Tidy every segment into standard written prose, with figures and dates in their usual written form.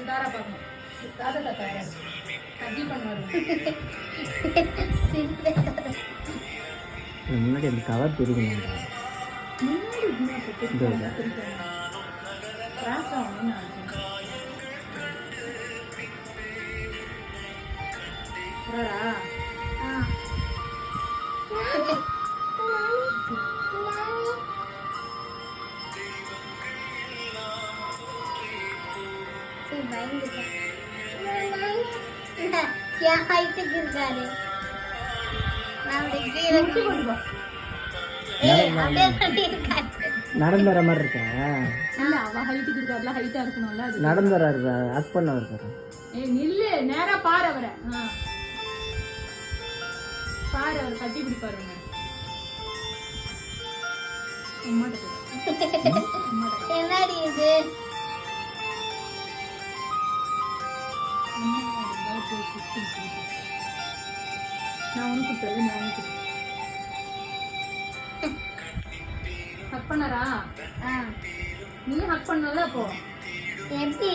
தாரா பார்க்கணும். தாத்தா தாத்தா கட்டி பண்ணுவாரு. முன்னாடி அந்த கவர் தெரியுங்க. நடந்து வர மாதிரி இருக்கா? நடந்து வர அக் பண்ண இருக்காரு. நில்லு, நேரா பாரு அவரை. பாரு, அவர் கட்டி பிடிப்பாரு. என்னடி இது? நான் உனக்கு தெரியும். நான் உனக்கு ஹக் பண்ணறா? நீ ஹக் பண்ணல அப்போ எப்படி?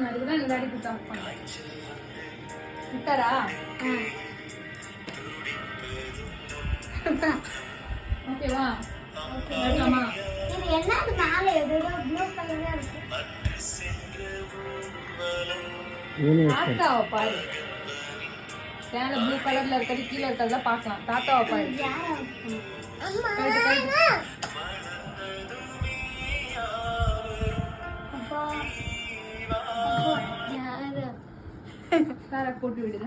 அதுக்குதான் நீ டாடி கிட்ட ஹக் பண்ண விட்டாரா? ஓகேவா? ஓகேமா. இது என்னது மேல ஏதோ ப்ளூ கலர்ல இருக்கு. தாத்தாவை பாரு. மேல ப்ளூ கலர்ல இருக்கிறது கீழே இருக்கிறதெல்லாம் பார்க்கலாம். தாத்தாவை பாரு. போட்டு விடுங்க.